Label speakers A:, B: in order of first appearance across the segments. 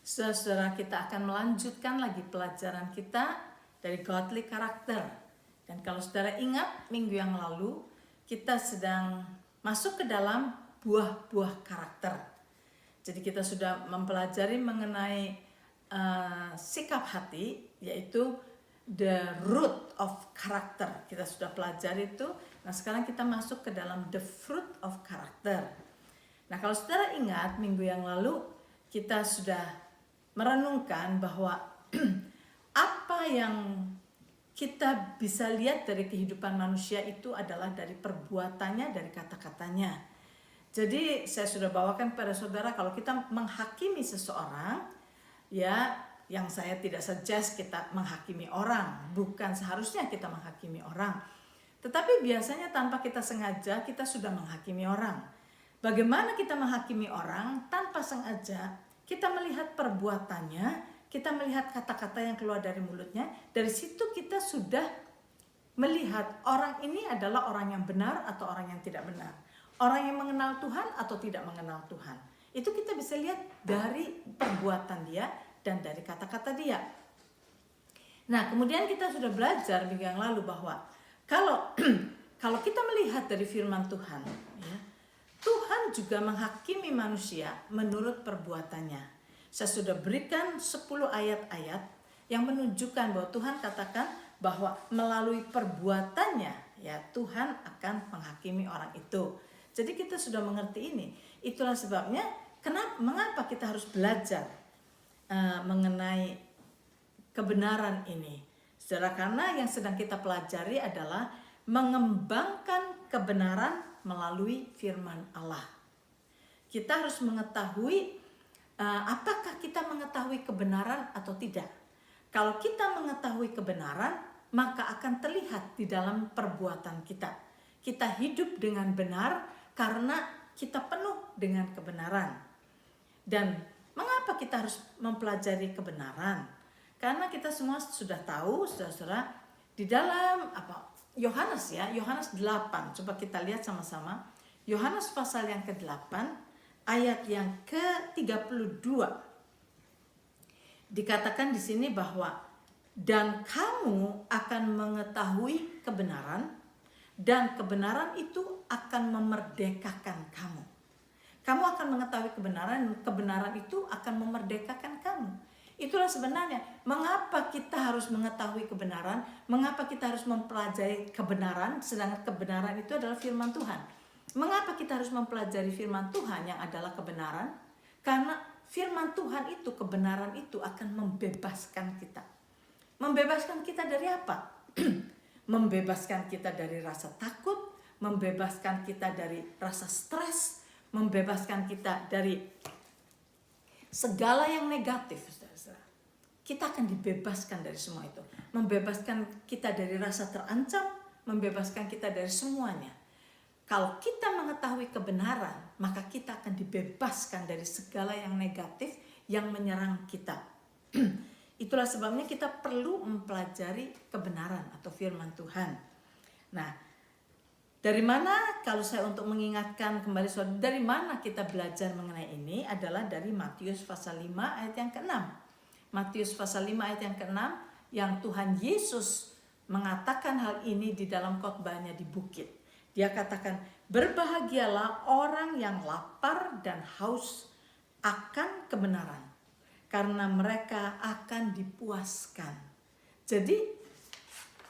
A: Saudara, kita akan melanjutkan lagi pelajaran kita dari godly character. Dan kalau saudara ingat minggu yang lalu, kita sedang masuk ke dalam buah-buah karakter. Jadi kita sudah mempelajari mengenai sikap hati, yaitu the root of character. Kita sudah pelajari itu. Nah, sekarang kita masuk ke dalam the fruit of character. Nah, kalau saudara ingat minggu yang lalu kita sudah merenungkan bahwa apa yang kita bisa lihat dari kehidupan manusia itu adalah dari perbuatannya, dari kata-katanya. Jadi saya sudah bawakan pada saudara, kalau kita menghakimi seseorang, ya yang saya tidak suggest kita menghakimi orang, bukan seharusnya kita menghakimi orang. Tetapi biasanya tanpa kita sengaja kita sudah menghakimi orang. Bagaimana kita menghakimi orang tanpa sengaja? Kita melihat perbuatannya, kita melihat kata-kata yang keluar dari mulutnya. Dari situ kita sudah melihat orang ini adalah orang yang benar atau orang yang tidak benar. Orang yang mengenal Tuhan atau tidak mengenal Tuhan. Itu kita bisa lihat dari perbuatan dia dan dari kata-kata dia. Nah, kemudian kita sudah belajar minggu yang lalu bahwa kalau kita melihat dari firman Tuhan, ya, Tuhan juga menghakimi manusia menurut perbuatannya. Saya sudah berikan 10 ayat-ayat yang menunjukkan bahwa Tuhan katakan bahwa melalui perbuatannya, ya, Tuhan akan menghakimi orang itu. Jadi kita sudah mengerti ini. Itulah sebabnya mengapa kita harus belajar mengenai kebenaran ini. Saudara, karena yang sedang kita pelajari adalah mengembangkan kebenaran melalui firman Allah. Kita harus mengetahui apakah kita mengetahui kebenaran atau tidak. Kalau kita mengetahui kebenaran, maka akan terlihat di dalam perbuatan kita. Kita hidup dengan benar karena kita penuh dengan kebenaran. Dan mengapa kita harus mempelajari kebenaran? Karena kita semua sudah tahu, saudara-saudara, di dalam Yohanes 8, coba kita lihat sama-sama. Yohanes pasal yang ke-8 ayat yang ke-32. Dikatakan di sini bahwa dan kamu akan mengetahui kebenaran dan kebenaran itu akan memerdekakan kamu. Kamu akan mengetahui kebenaran, kebenaran itu akan memerdekakan kamu. Itulah sebenarnya mengapa kita harus mengetahui kebenaran, mengapa kita harus mempelajari kebenaran, sedangkan kebenaran itu adalah firman Tuhan. Mengapa kita harus mempelajari firman Tuhan yang adalah kebenaran? Karena firman Tuhan itu, kebenaran itu akan membebaskan kita. Membebaskan kita dari apa? Membebaskan kita dari rasa takut, membebaskan kita dari rasa stres, membebaskan kita dari segala yang negatif. Kita akan dibebaskan dari semua itu. Membebaskan kita dari rasa terancam, membebaskan kita dari semuanya. Kalau kita mengetahui kebenaran, maka kita akan dibebaskan dari segala yang negatif yang menyerang kita. Itulah sebabnya kita perlu mempelajari kebenaran atau firman Tuhan. Nah, dari mana, kalau saya untuk mengingatkan kembali, dari mana kita belajar mengenai ini adalah dari Matius pasal 5 ayat yang ke-6. Matius pasal 5 ayat yang ke-6, yang Tuhan Yesus mengatakan hal ini di dalam khotbahnya di bukit. Dia katakan, berbahagialah orang yang lapar dan haus akan kebenaran, karena mereka akan dipuaskan. Jadi,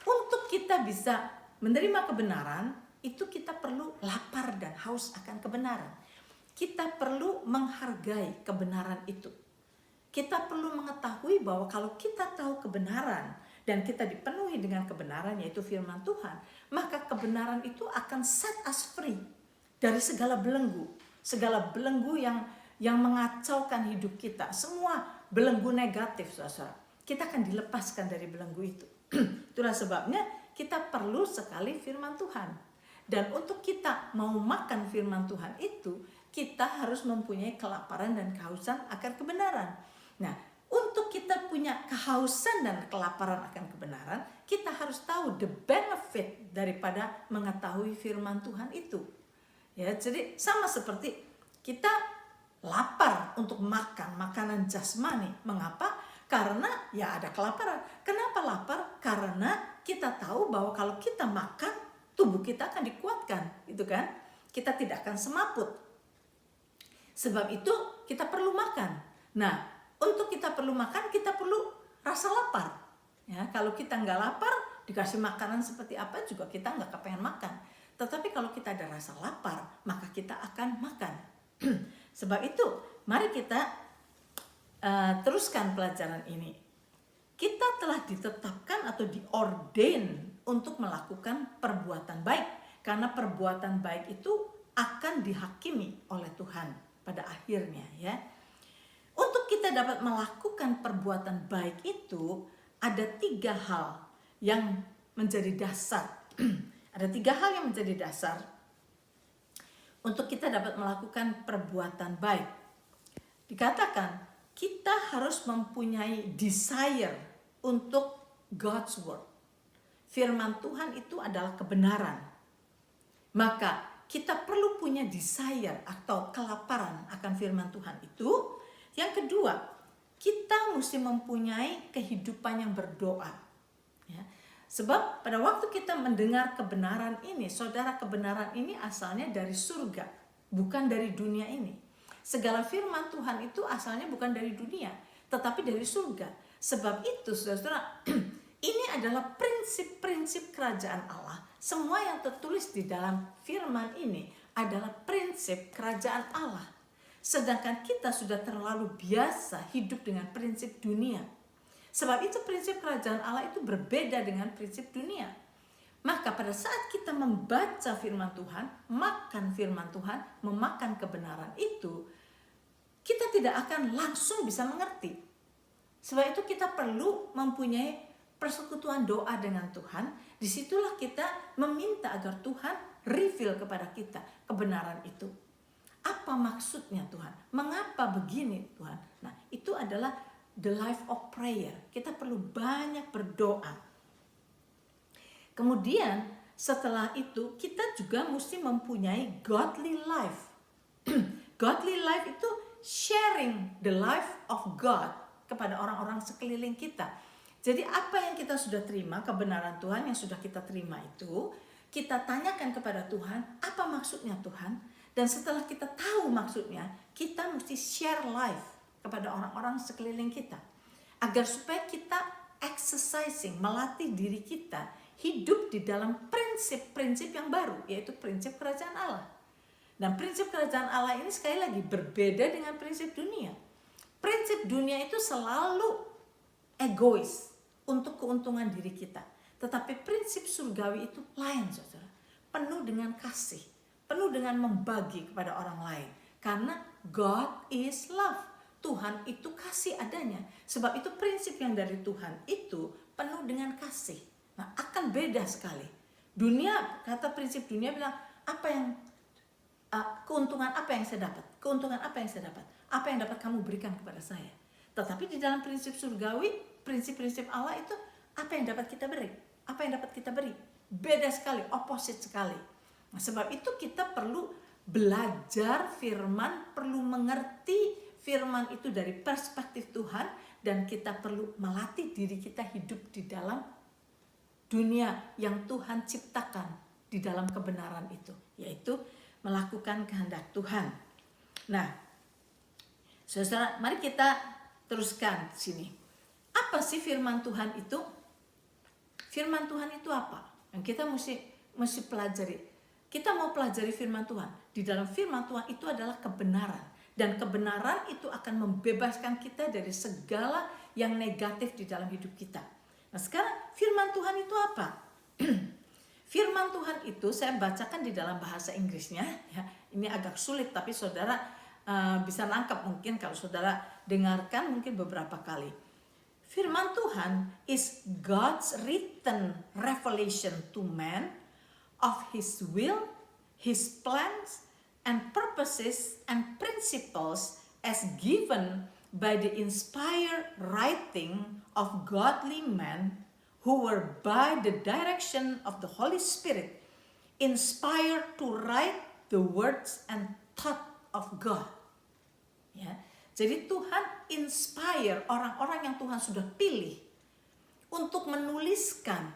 A: untuk kita bisa menerima kebenaran, itu kita perlu lapar dan haus akan kebenaran. Kita perlu menghargai kebenaran itu. Kita perlu mengetahui bahwa kalau kita tahu kebenaran dan kita dipenuhi dengan kebenaran, yaitu firman Tuhan, maka kebenaran itu akan set us free dari segala belenggu yang mengacaukan hidup kita. Semua belenggu negatif, saudara. Kita akan dilepaskan dari belenggu itu. Itulah sebabnya kita perlu sekali firman Tuhan. Dan untuk kita mau makan firman Tuhan itu, kita harus mempunyai kelaparan dan kehausan akan kebenaran. Nah, untuk kita punya kehausan dan kelaparan akan kebenaran, kita harus tahu the benefit daripada mengetahui firman Tuhan itu. Ya, jadi sama seperti kita lapar untuk makan makanan jasmani. Mengapa? Karena ya ada kelaparan. Kenapa lapar? Karena kita tahu bahwa kalau kita makan, tubuh kita akan dikuatkan, gitu kan? Kita tidak akan semaput. Sebab itu kita perlu makan. Nah, untuk kita perlu makan, kita perlu rasa lapar. Ya, kalau kita nggak lapar, dikasih makanan seperti apa juga kita nggak kepengen makan. Tetapi kalau kita ada rasa lapar, maka kita akan makan. Sebab itu, mari kita teruskan pelajaran ini. Kita telah ditetapkan atau diordain untuk melakukan perbuatan baik, karena perbuatan baik itu akan dihakimi oleh Tuhan pada akhirnya, ya. Untuk kita dapat melakukan perbuatan baik itu ada 3 hal yang menjadi dasar. Ada 3 hal yang menjadi dasar untuk kita dapat melakukan perbuatan baik. Dikatakan kita harus mempunyai desire untuk God's word. Firman Tuhan itu adalah kebenaran. Maka kita perlu punya desire atau kelaparan akan firman Tuhan itu. Yang kedua, kita mesti mempunyai kehidupan yang berdoa. Ya. Sebab pada waktu kita mendengar kebenaran ini, saudara, kebenaran ini asalnya dari surga, bukan dari dunia ini. Segala firman Tuhan itu asalnya bukan dari dunia, tetapi dari surga. Sebab itu, saudara, ini adalah prinsip-prinsip kerajaan Allah. Semua yang tertulis di dalam firman ini adalah prinsip kerajaan Allah. Sedangkan kita sudah terlalu biasa hidup dengan prinsip dunia. Sebab itu prinsip kerajaan Allah itu berbeda dengan prinsip dunia. Maka pada saat kita membaca firman Tuhan, makan firman Tuhan, memakan kebenaran itu, kita tidak akan langsung bisa mengerti. Sebab itu kita perlu mempunyai persekutuan doa dengan Tuhan. Disitulah kita meminta agar Tuhan reveal kepada kita kebenaran itu. Apa maksudnya Tuhan? Mengapa begini Tuhan? Nah, itu adalah the life of prayer. Kita perlu banyak berdoa. Kemudian setelah itu kita juga mesti mempunyai godly life. Godly life itu sharing the life of God kepada orang-orang sekeliling kita. Jadi apa yang kita sudah terima, kebenaran Tuhan yang sudah kita terima itu, kita tanyakan kepada Tuhan, apa maksudnya Tuhan? Dan setelah kita tahu maksudnya, kita mesti share life kepada orang-orang sekeliling kita. Agar supaya kita exercising, melatih diri kita, hidup di dalam prinsip-prinsip yang baru, yaitu prinsip kerajaan Allah. Dan prinsip kerajaan Allah ini sekali lagi berbeda dengan prinsip dunia. Prinsip dunia itu selalu egois untuk keuntungan diri kita. Tetapi prinsip surgawi itu lain, saudara. Penuh dengan kasih, penuh dengan membagi kepada orang lain. Karena God is love. Tuhan itu kasih adanya. Sebab itu prinsip yang dari Tuhan itu penuh dengan kasih. Nah, akan beda sekali. Dunia, kata prinsip dunia bilang, apa yang keuntungan apa yang saya dapat? Keuntungan apa yang saya dapat? Apa yang dapat kamu berikan kepada saya? Tetapi di dalam prinsip surgawi, prinsip-prinsip Allah itu apa yang dapat kita beri? Apa yang dapat kita beri? Beda sekali, opposite sekali. Nah, sebab itu kita perlu belajar firman, perlu mengerti firman itu dari perspektif Tuhan, dan kita perlu melatih diri kita hidup di dalam dunia yang Tuhan ciptakan di dalam kebenaran itu, yaitu melakukan kehendak Tuhan. Nah, saudara, mari kita teruskan di sini. Apa sih firman Tuhan itu? Firman Tuhan itu apa? Yang kita mesti pelajari. Kita mau pelajari firman Tuhan. Di dalam firman Tuhan itu adalah kebenaran. Dan kebenaran itu akan membebaskan kita dari segala yang negatif di dalam hidup kita. Nah, sekarang firman Tuhan itu apa? Firman Tuhan itu saya bacakan di dalam bahasa Inggrisnya. Ya, ini agak sulit, tapi saudara bisa nangkap mungkin kalau saudara dengarkan mungkin beberapa kali. Firman Tuhan is God's written revelation to man of His will, His plans, and purposes and principles as given by the inspired writing of godly men who were by the direction of the Holy Spirit inspired to write the words and thought of God. Ya. Jadi Tuhan inspire orang-orang yang Tuhan sudah pilih untuk menuliskan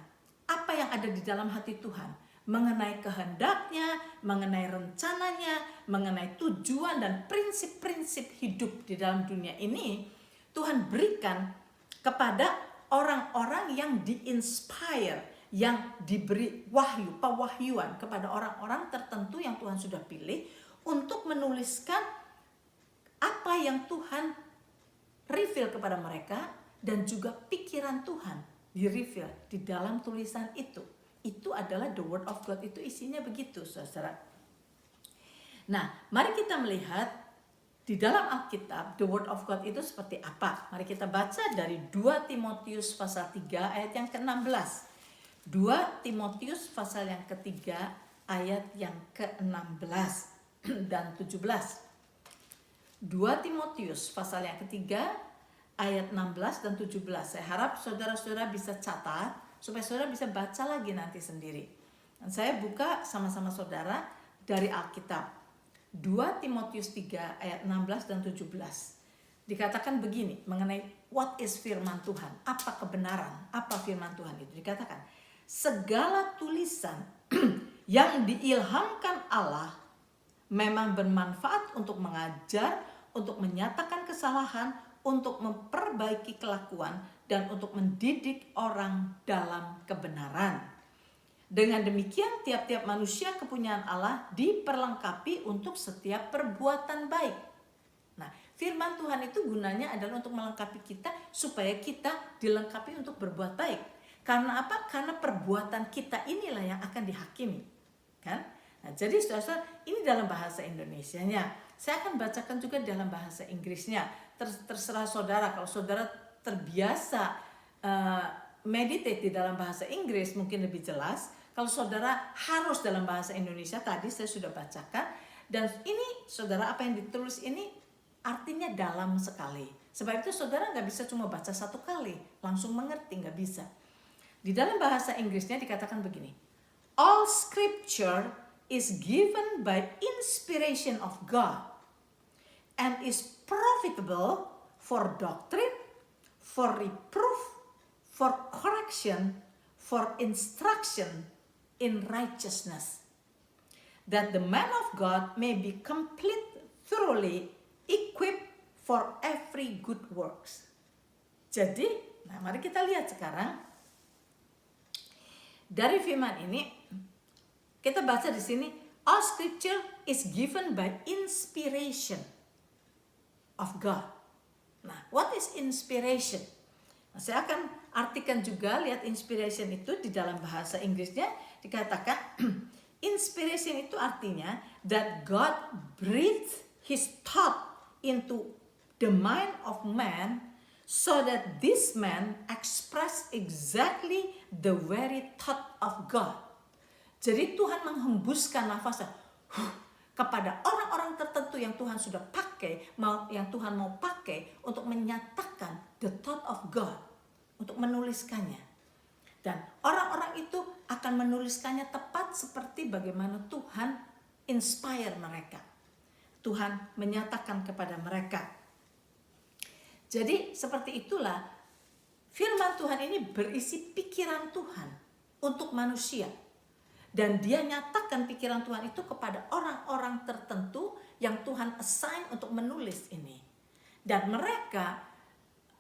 A: apa yang ada di dalam hati Tuhan mengenai kehendaknya, mengenai rencananya, mengenai tujuan dan prinsip-prinsip hidup di dalam dunia ini. Tuhan berikan kepada orang-orang yang diinspire, yang diberi wahyu, pewahyuan kepada orang-orang tertentu yang Tuhan sudah pilih untuk menuliskan apa yang Tuhan reveal kepada mereka, dan juga pikiran Tuhan di-reveal di dalam tulisan itu. Itu adalah the word of God, itu isinya begitu, saudara. Nah, mari kita melihat di dalam Alkitab the word of God itu seperti apa. Mari kita baca dari 2 Timotius pasal 3 ayat yang ke-16. 2 Timotius pasal yang ketiga ayat yang ke-16 dan 17. 2 Timotius pasal yang ketiga ayat 16 dan 17. Saya harap saudara-saudara bisa catat supaya saudara bisa baca lagi nanti sendiri. Dan saya buka sama-sama saudara dari Alkitab. 2 Timotius 3 ayat 16 dan 17. Dikatakan begini mengenai what is firman Tuhan, apa kebenaran, apa firman Tuhan itu. Dikatakan, segala tulisan yang diilhamkan Allah memang bermanfaat untuk mengajar, untuk menyatakan kesalahan, untuk memperbaiki kelakuan, dan untuk mendidik orang dalam kebenaran. Dengan demikian tiap-tiap manusia kepunyaan Allah diperlengkapi untuk setiap perbuatan baik. Nah, firman Tuhan itu gunanya adalah untuk melengkapi kita supaya kita dilengkapi untuk berbuat baik. Karena apa? Karena perbuatan kita inilah yang akan dihakimi, kan? Nah, jadi saudara, ini dalam bahasa Indonesianya. Saya akan bacakan juga dalam bahasa Inggrisnya. Terserah saudara, kalau saudara terbiasa meditate di dalam bahasa Inggris mungkin lebih jelas. Kalau saudara harus dalam bahasa Indonesia, tadi saya sudah bacakan. Dan ini saudara, apa yang ditulis ini artinya dalam sekali. Sebab itu saudara gak bisa cuma baca satu kali langsung mengerti, gak bisa. Di dalam bahasa Inggrisnya dikatakan begini, all scripture is given by inspiration of God and is profitable for doctrine, for reproof, for correction, for instruction in righteousness, that the man of God may be complete, thoroughly equipped for every good works. Jadi, nah mari kita lihat sekarang dari firman ini. Kita baca di sini, all scripture is given by inspiration of God. Nah, what is inspiration? Nah, saya akan artikan juga, lihat inspiration itu di dalam bahasa Inggrisnya dikatakan inspiration itu artinya that God breathed his thought into the mind of man so that this man express exactly the very thought of God. Jadi Tuhan menghembuskan nafasnya kepada orang-orang tertentu yang Tuhan sudah pakai, yang Tuhan mau pakai untuk menyatakan the thought of God, untuk menuliskannya. Dan orang-orang itu akan menuliskannya tepat seperti bagaimana Tuhan inspire mereka. Tuhan menyatakan kepada mereka. Jadi seperti itulah firman Tuhan ini berisi pikiran Tuhan untuk manusia. Dan dia nyatakan pikiran Tuhan itu kepada orang-orang tertentu yang Tuhan assign untuk menulis ini. Dan mereka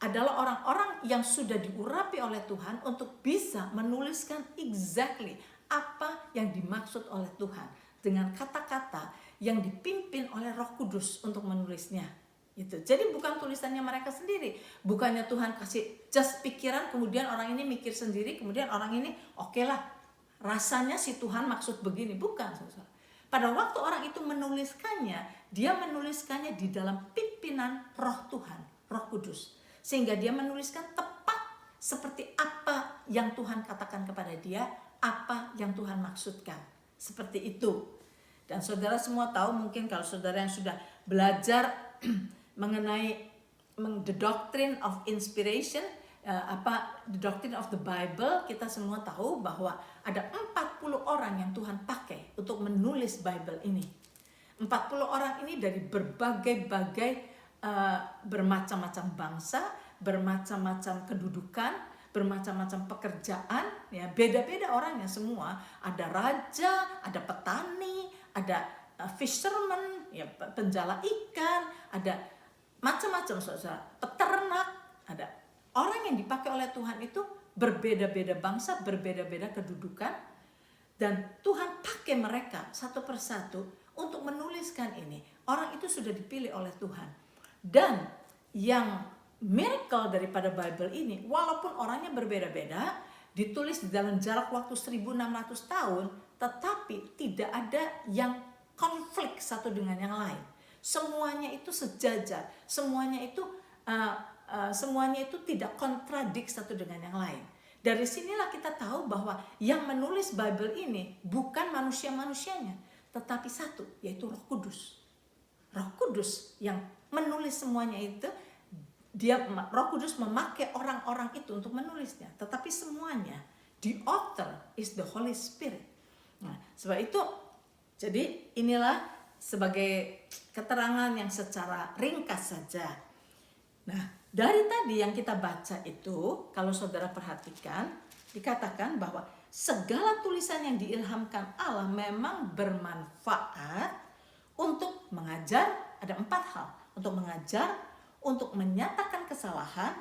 A: adalah orang-orang yang sudah diurapi oleh Tuhan untuk bisa menuliskan exactly apa yang dimaksud oleh Tuhan. Dengan kata-kata yang dipimpin oleh Roh Kudus untuk menulisnya. Gitu. Jadi bukan tulisannya mereka sendiri. Bukannya Tuhan kasih just pikiran, kemudian orang ini mikir sendiri, kemudian orang ini oke lah. Rasanya si Tuhan maksud begini, bukan. Pada waktu orang itu menuliskannya, dia menuliskannya di dalam pimpinan Roh Tuhan, Roh Kudus, sehingga dia menuliskan tepat seperti apa yang Tuhan katakan kepada dia, apa yang Tuhan maksudkan, seperti itu. Dan saudara semua tahu, mungkin kalau saudara yang sudah belajar mengenai the doctrine of inspiration, the doctrine of the Bible, kita semua tahu bahwa ada 40 orang yang Tuhan pakai untuk menulis Bible ini. 40 orang ini dari berbagai-bagai bermacam-macam bangsa, bermacam-macam kedudukan, bermacam-macam pekerjaan, ya beda-beda orangnya semua. Ada raja, ada petani, ada fisherman, ya penjala ikan, ada macam-macam saudara, peternak, ada orang yang dipakai oleh Tuhan itu berbeda-beda bangsa, berbeda-beda kedudukan, dan Tuhan pakai mereka satu persatu untuk menuliskan ini. Orang itu sudah dipilih oleh Tuhan. Dan yang miracle daripada Bible ini, walaupun orangnya berbeda-beda, ditulis di dalam jarak waktu 1600 tahun, tetapi tidak ada yang konflik satu dengan yang lain. Semuanya itu sejajar, semuanya itu tidak kontradik satu dengan yang lain. Dari sinilah kita tahu bahwa yang menulis Bible ini bukan manusia-manusianya, tetapi satu, yaitu Roh Kudus. Roh Kudus yang menulis semuanya itu, Roh Kudus memakai orang-orang itu untuk menulisnya, tetapi semuanya, the author is the Holy Spirit. Nah, sebab itu, jadi inilah sebagai keterangan yang secara ringkas saja. Nah, dari tadi yang kita baca itu, kalau saudara perhatikan, dikatakan bahwa segala tulisan yang diilhamkan Allah memang bermanfaat untuk mengajar. Ada 4 hal: untuk mengajar, untuk menyatakan kesalahan,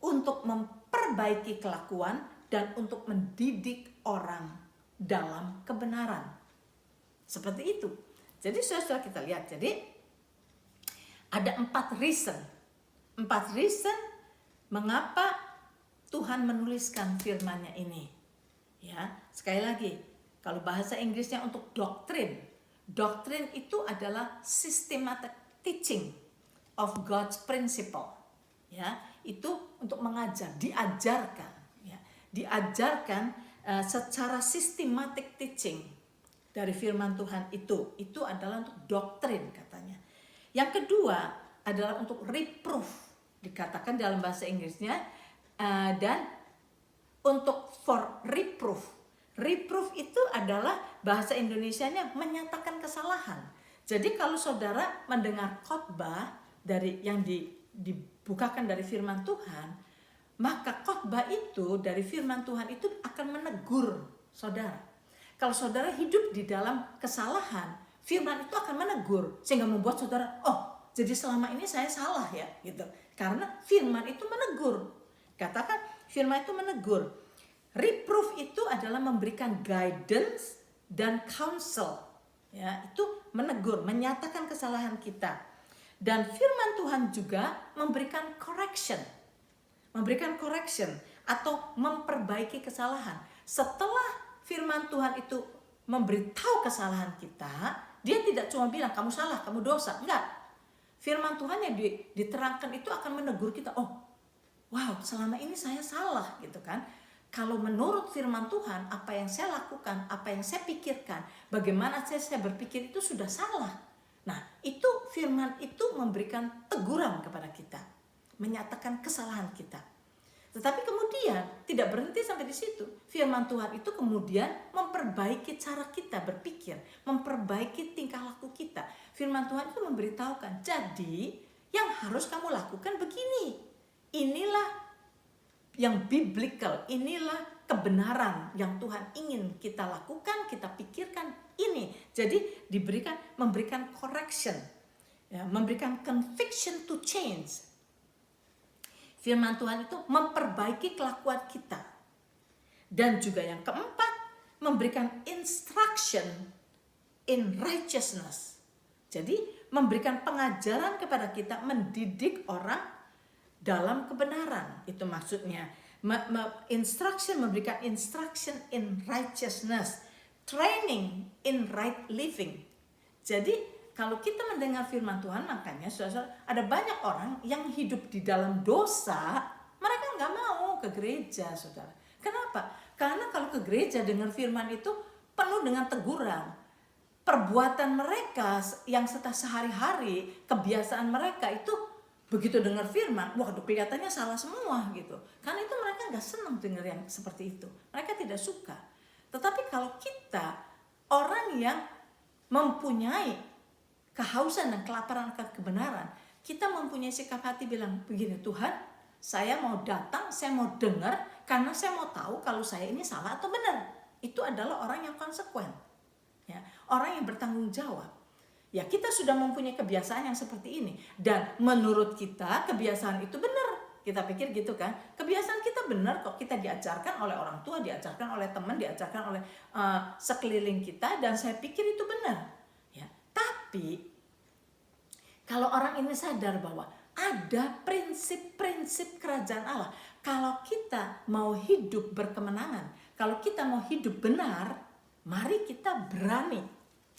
A: untuk memperbaiki kelakuan, dan untuk mendidik orang dalam kebenaran. Seperti itu. Jadi saudara kita lihat, jadi ada 4 reason. 4 reason mengapa Tuhan menuliskan firman-Nya ini. Ya, sekali lagi, kalau bahasa Inggrisnya untuk doktrin. Doktrin itu adalah systematic teaching of God's principle. Ya, itu untuk mengajar, diajarkan, ya. Diajarkan secara systematic teaching dari firman Tuhan itu. Itu adalah untuk doktrin katanya. Yang kedua adalah untuk reproof, dikatakan dalam bahasa Inggrisnya, dan untuk for reproof. Reproof itu adalah bahasa Indonesianya menyatakan kesalahan. Jadi kalau saudara mendengar khotbah dari yang dibukakan dari firman Tuhan, maka khotbah itu dari firman Tuhan itu akan menegur saudara. Kalau saudara hidup di dalam kesalahan, firman itu akan menegur sehingga membuat saudara, oh, jadi selama ini saya salah ya, gitu. Karena firman itu menegur. Katakan firman itu menegur. Reproof itu adalah memberikan guidance dan counsel, ya, itu menegur, menyatakan kesalahan kita. Dan firman Tuhan juga memberikan correction atau memperbaiki kesalahan. Setelah firman Tuhan itu memberitahu kesalahan kita, dia tidak cuma bilang kamu salah, kamu dosa, enggak. Firman Tuhan yang diterangkan itu akan menegur kita, oh, wow, selama ini saya salah, gitu kan. Kalau menurut firman Tuhan, apa yang saya lakukan, apa yang saya pikirkan, bagaimana saya berpikir itu sudah salah. Nah, itu firman itu memberikan teguran kepada kita, menyatakan kesalahan kita. Tetapi kemudian tidak berhenti sampai di situ. Firman Tuhan itu kemudian memperbaiki cara kita berpikir, memperbaiki tingkah laku kita. Firman Tuhan itu memberitahukan, jadi yang harus kamu lakukan begini. Inilah yang biblical, inilah kebenaran yang Tuhan ingin kita lakukan, kita pikirkan ini. Jadi memberikan correction, ya, memberikan conviction to change. Firman Tuhan itu memperbaiki kelakuan kita. Dan juga yang keempat, memberikan instruction in righteousness. Jadi memberikan pengajaran kepada kita, mendidik orang dalam kebenaran. Itu maksudnya memberikan instruction in righteousness, training in right living. Jadi kalau kita mendengar firman Tuhan, makanya saudara, ada banyak orang yang hidup di dalam dosa, mereka nggak mau ke gereja, saudara. Kenapa? Karena kalau ke gereja dengar firman itu penuh dengan teguran. Perbuatan mereka yang sehari-hari, kebiasaan mereka itu begitu dengar firman, waduh kelihatannya salah semua gitu. Karena itu mereka nggak senang dengar yang seperti itu. Mereka tidak suka. Tetapi kalau kita orang yang mempunyai kehausan dan kelaparan akan kebenaran, Kita mempunyai sikap hati bilang, begini Tuhan, saya mau datang, saya mau dengar, karena saya mau tahu kalau saya ini salah atau benar. Itu adalah orang yang konsekuen, ya, orang yang bertanggung jawab. Ya, kita sudah mempunyai kebiasaan yang seperti ini, dan menurut kita kebiasaan itu benar. Kita pikir gitu kan, kebiasaan kita benar kok, kita diajarkan oleh orang tua, diajarkan oleh teman, diajarkan oleh sekeliling kita, dan saya pikir itu benar. Ya, tapi kalau orang ini sadar bahwa ada prinsip-prinsip kerajaan Allah, kalau kita mau hidup berkemenangan, kalau kita mau hidup benar, mari kita berani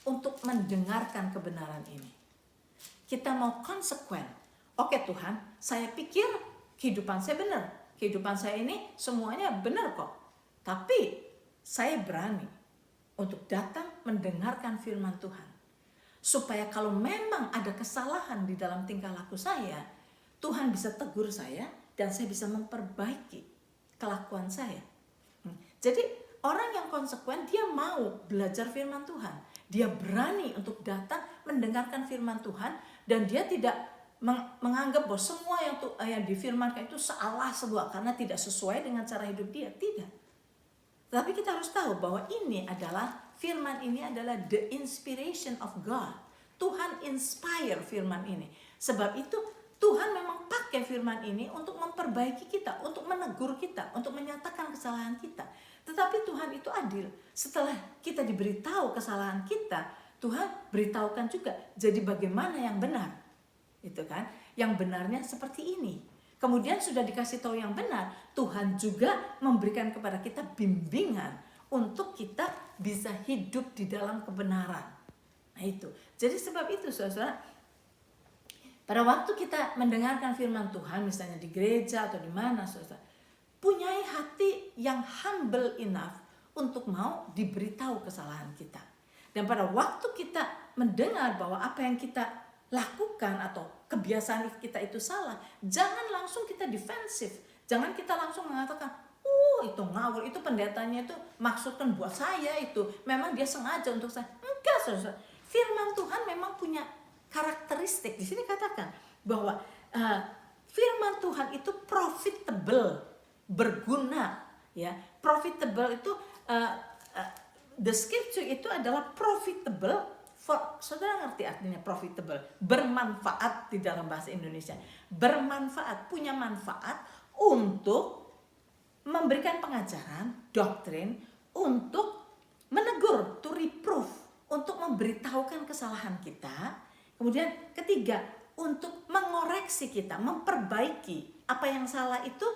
A: untuk mendengarkan kebenaran ini. Kita mau konsekuen. Oke Tuhan, saya pikir kehidupan saya benar. Kehidupan saya ini semuanya benar kok. Tapi saya berani untuk datang mendengarkan firman Tuhan. Supaya kalau memang ada kesalahan di dalam tingkah laku saya, Tuhan bisa tegur saya dan saya bisa memperbaiki kelakuan saya. Jadi orang yang konsekuen, dia mau belajar firman Tuhan. Dia berani untuk datang mendengarkan firman Tuhan, dan dia tidak menganggap bahwa semua yang difirmankan itu salah semua karena tidak sesuai dengan cara hidup dia. Tidak. Tapi kita harus tahu bahwa ini adalah firman ini adalah the inspiration of God. Tuhan inspire firman ini. Sebab itu Tuhan memang pakai firman ini untuk memperbaiki kita, untuk menegur kita, untuk menyatakan kesalahan kita. Tetapi Tuhan itu adil. Setelah kita diberitahu kesalahan kita, Tuhan beritahukan juga jadi bagaimana yang benar. Itu kan? Yang benarnya seperti ini. Kemudian sudah dikasih tahu yang benar, Tuhan juga memberikan kepada kita bimbingan untuk kita bisa hidup di dalam kebenaran. Nah itu. Jadi sebab itu saudara, pada waktu kita mendengarkan firman Tuhan, misalnya di gereja atau di mana, saudara, punyai hati yang humble enough untuk mau diberitahu kesalahan kita. Dan pada waktu kita mendengar bahwa apa yang kita lakukan atau kebiasaan kita itu salah, jangan langsung kita defensif. Jangan kita langsung mengatakan, itu ngawur, itu pendetanya itu maksudkan buat saya, itu memang dia sengaja untuk saya. Enggak, saudara. Firman Tuhan memang punya karakteristik. Di sini katakan bahwa firman Tuhan itu profitable, berguna, ya. Profitable itu the scripture itu adalah profitable for, saudara ngerti artinya profitable, bermanfaat di dalam bahasa Indonesia. Bermanfaat, punya manfaat untuk memberikan pengajaran, doktrin, untuk menegur, to reproof, untuk memberitahukan kesalahan kita. Kemudian ketiga, untuk mengoreksi kita, memperbaiki apa yang salah itu.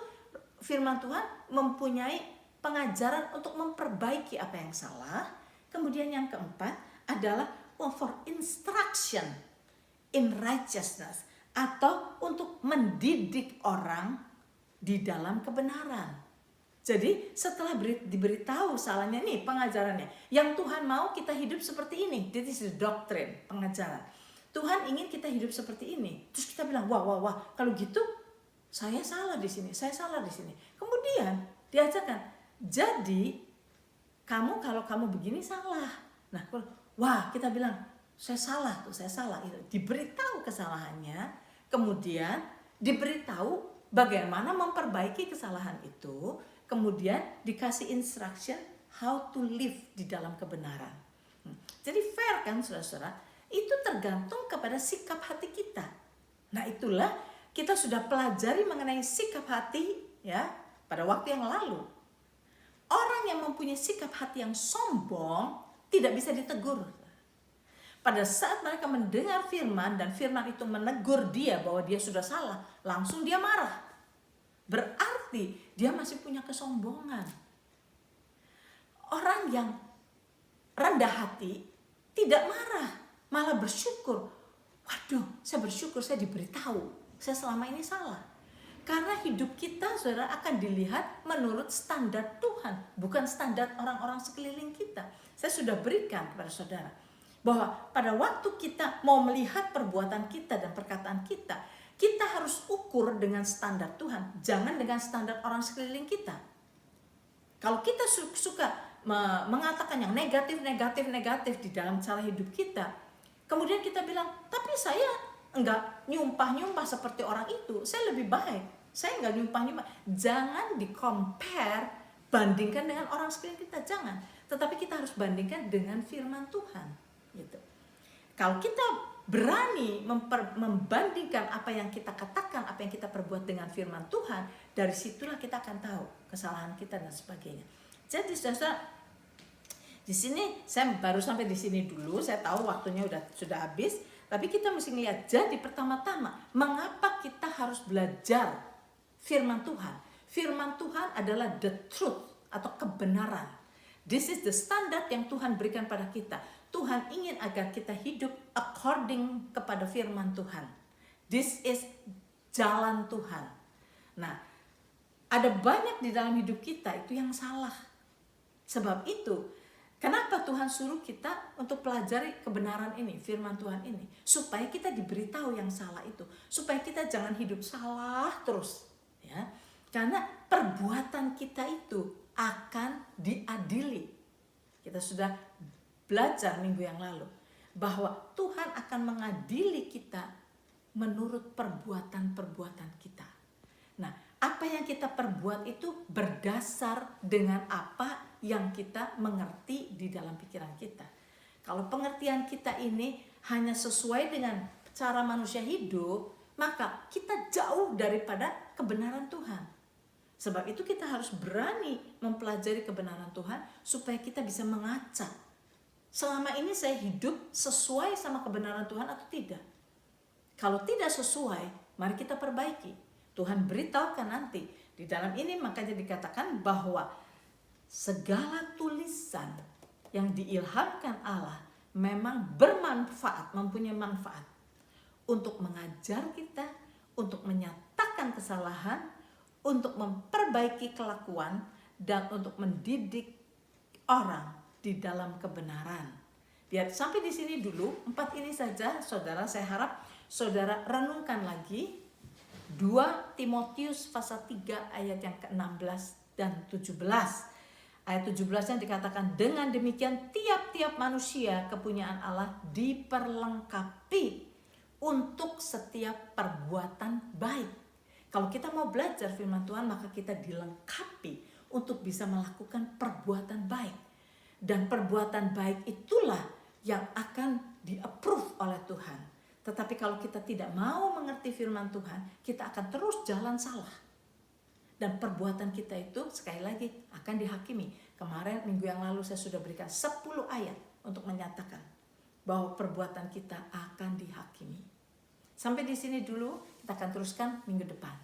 A: Firman Tuhan mempunyai pengajaran untuk memperbaiki apa yang salah. Kemudian yang keempat adalah for instruction in righteousness, atau untuk mendidik orang di dalam kebenaran. Jadi setelah diberitahu salahnya, nih pengajarannya, yang Tuhan mau kita hidup seperti ini. This is the doctrine, pengajaran. Tuhan ingin kita hidup seperti ini. Terus kita bilang, wah, kalau gitu saya salah di sini, saya salah di sini. Kemudian diajarkan, jadi kalau kamu begini salah. Nah, wah, kita bilang saya salah tuh, saya salah. Diberitahu kesalahannya, kemudian diberitahu bagaimana memperbaiki kesalahan itu, kemudian dikasih instruction how to live di dalam kebenaran. Jadi fair kan saudara-saudara? Itu tergantung kepada sikap hati kita. Nah itulah kita sudah pelajari mengenai sikap hati ya pada waktu yang lalu. Orang yang mempunyai sikap hati yang sombong tidak bisa ditegur. Pada saat mereka mendengar firman dan firman itu menegur dia bahwa dia sudah salah, langsung dia marah. Berarti dia masih punya kesombongan. Orang yang rendah hati tidak marah, malah bersyukur. Waduh, saya bersyukur saya diberitahu, saya selama ini salah. Karena hidup kita, saudara, akan dilihat menurut standar Tuhan, bukan standar orang-orang sekeliling kita. Saya sudah berikan kepada saudara bahwa pada waktu kita mau melihat perbuatan kita dan perkataan kita, kita harus ukur dengan standar Tuhan, jangan dengan standar orang sekeliling kita. Kalau kita suka mengatakan yang negatif di dalam cara hidup kita, kemudian kita bilang, tapi saya enggak nyumpah-nyumpah seperti orang itu, saya lebih baik. Saya enggak nyumpah-nyumpah. Jangan di-compare, bandingkan dengan orang sekeliling kita, jangan. Tetapi kita harus bandingkan dengan firman Tuhan, gitu. Kalau kita berani membandingkan apa yang kita katakan, apa yang kita perbuat dengan firman Tuhan, dari situlah kita akan tahu kesalahan kita dan sebagainya. Jadi saudara, di sini saya baru sampai di sini dulu. Saya tahu waktunya sudah habis, tapi kita mesti lihat. Jadi pertama-tama, mengapa kita harus belajar firman Tuhan? Firman Tuhan adalah the truth atau kebenaran. This is the standard yang Tuhan berikan pada kita. Tuhan ingin agar kita hidup according kepada firman Tuhan. This is jalan Tuhan. Nah, ada banyak di dalam hidup kita itu yang salah. Sebab itu, kenapa Tuhan suruh kita untuk pelajari kebenaran ini, firman Tuhan ini, supaya kita diberitahu yang salah itu, supaya kita jangan hidup salah terus, ya. Karena perbuatan kita itu akan diadili. Kita sudah belajar minggu yang lalu bahwa Tuhan akan mengadili kita menurut perbuatan-perbuatan kita. Nah, apa yang kita perbuat itu berdasar dengan apa yang kita mengerti di dalam pikiran kita. Kalau pengertian kita ini hanya sesuai dengan cara manusia hidup, maka kita jauh daripada kebenaran Tuhan. Sebab itu kita harus berani mempelajari kebenaran Tuhan supaya kita bisa mengaca. Selama ini saya hidup sesuai sama kebenaran Tuhan atau tidak? Kalau tidak sesuai, mari kita perbaiki. Tuhan beritahukan nanti. Di dalam ini makanya dikatakan bahwa segala tulisan yang diilhamkan Allah memang bermanfaat, mempunyai manfaat untuk mengajar kita, untuk menyatakan kesalahan, untuk memperbaiki kelakuan, dan untuk mendidik orang di dalam kebenaran. Biar sampai di sini dulu, 4 ini saja saudara. Saya harap saudara renungkan lagi 2 Timotius pasal 3 ayat yang ke-16 dan 17. Ayat 17-nya dikatakan, dengan demikian tiap-tiap manusia kepunyaan Allah diperlengkapi untuk setiap perbuatan baik. Kalau kita mau belajar firman Tuhan, maka kita dilengkapi untuk bisa melakukan perbuatan baik. Dan perbuatan baik itulah yang akan di-approve oleh Tuhan. Tetapi kalau kita tidak mau mengerti firman Tuhan, kita akan terus jalan salah. Dan perbuatan kita itu sekali lagi akan dihakimi. Kemarin minggu yang lalu saya sudah berikan 10 ayat untuk menyatakan bahwa perbuatan kita akan dihakimi. Sampai di sini dulu, kita akan teruskan minggu depan.